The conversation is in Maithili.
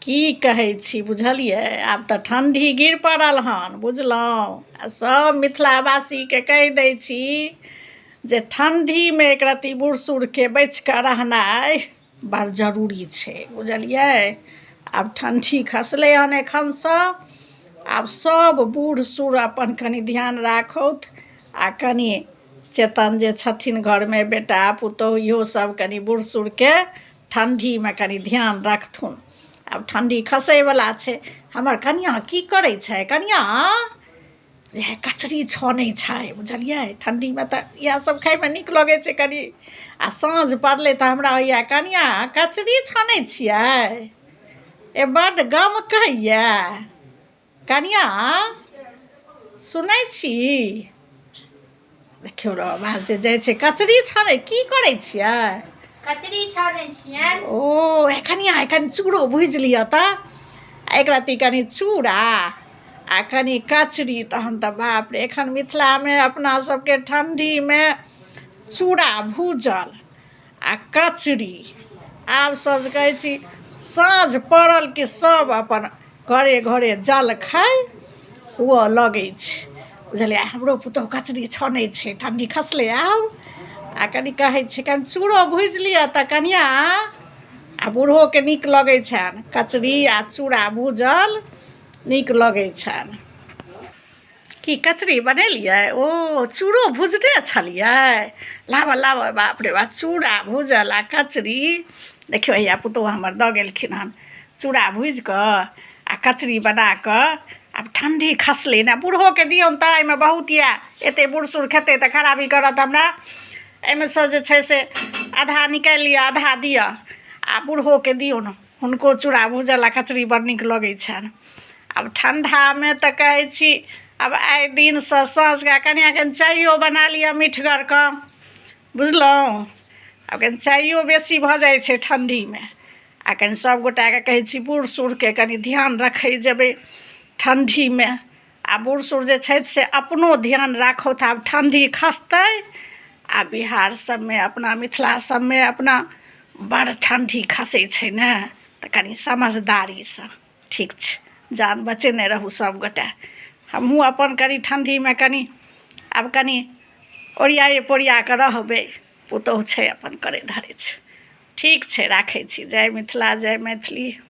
की कहै छी बुझलियै। आब तऽ ठण्डी गिर पड़ल हन बुझलहुँ। आ सब मिथिलावासीके कहि दै छी जे ठण्डीमे एक रत्ती बूढ़ सूढ़के बचि कऽ रहनाइ बड़ जरूरी छै बुझलियै। आब ठण्डी खसलै हन एखनसँ। आब सब बूढ़ सूढ़ अपन कनि ध्यान राखौथ आ कनि चेतन जे छथिन घरमे बेटा पुतहु इहो सब कनि बूढ़ सूढ़के ठण्डीमे कनि ध्यान रखथुन। आब ठण्डी खसैवला छै। हमर कनिआँ की करै छै कनिआँ इएह कचरी छनै छै बुझलियै। ठण्डीमे तऽ इएह सब खाइमे नीक लगै छै कनि। आ साँझ पड़लै तऽ हमरा होइए कनिआँ कचरी छनै छियै ए बड्ड गमकैए। कनिआँ सुनै छी देखियौ रौ आवाज जे जाइ छै कचरी छनै की करै छियै। कचरी छानै छियै। ओ कनिआँ कनि चूड़ो भूजि लिअ तऽ। एक रत्ती कनि चूड़ा आ कनि कचरी तहन तऽ बाप रे। एखन मिथिलामे अपना सबके ठण्डीमे चूड़ा भूजल आ कचरी। आब सच कहै छी साँझ पड़ल कि सब अपन घरे घरे जलखै हुअ लगै छै बुझलियै। हमरो पुतहु कचरी छनै छै ठण्डी खसलै आब। आ कनि कहै छै कनि चूड़ो भूजि लिअ तऽ कनिआँ। आ बूढ़ोके नीक लगै छनि कचरी आ चूड़ा भूजल नीक लगै छनि। की कचरी बनेलियै ओ चूड़ो भुजने छलियै। लाबऽ लाबऽ बाप रे बाप चूड़ा भूजल आ कचरी देखियौ हैया पुतहु हमर दऽ गेलखिन हन। चूड़ा भूजिकऽ आ कचरी बनाकऽ। आब ठण्डी खसलै ने बूढ़ोके दियौन तऽ एहिमे बहुत यऽ। एतेक बूढ़ सूढ़ खेतै तऽ खराबी करत हमरा। एहिमे सँ जे छै से आधा निकालि लिअ आधा दिअ आ बूढ़ोके दियौन हुनको चूड़ा भूजल आ कचरी बड़ नीक लगै छनि। आब ठण्डामे तऽ कहै छी आब आइ दिनसँ साँझके कनिआँ कनि चाइयो बना लिअ मीठगरके बुझलहुँ। आब कनि चाइयो बेसी भऽ जाइ छै ठण्डीमे। आ कनि सभगोटाके कहै छी बूढ़ सूढ़के कनि ध्यान रखै जेबै ठण्डीमे। आ बूढ़ सूढ़ जे छथि से अपनो ध्यान राखौथ। आब ठण्डी खसतै आ बिहार सबमे अपना मिथिला सबमे अपना बड़ ठण्डी खसै छै ने तऽ कनि समझदारीसँ ठीक छै। जान बचेने रहू सभगोटे। हमहूँ अपन कनि ठण्डीमे कनि आब कनि ओरियाए पोरिया कऽ रहबै। पुतहु छै अपन करै धरै छै। ठीक छै राखै छी। जय मिथिला जय मैथिली।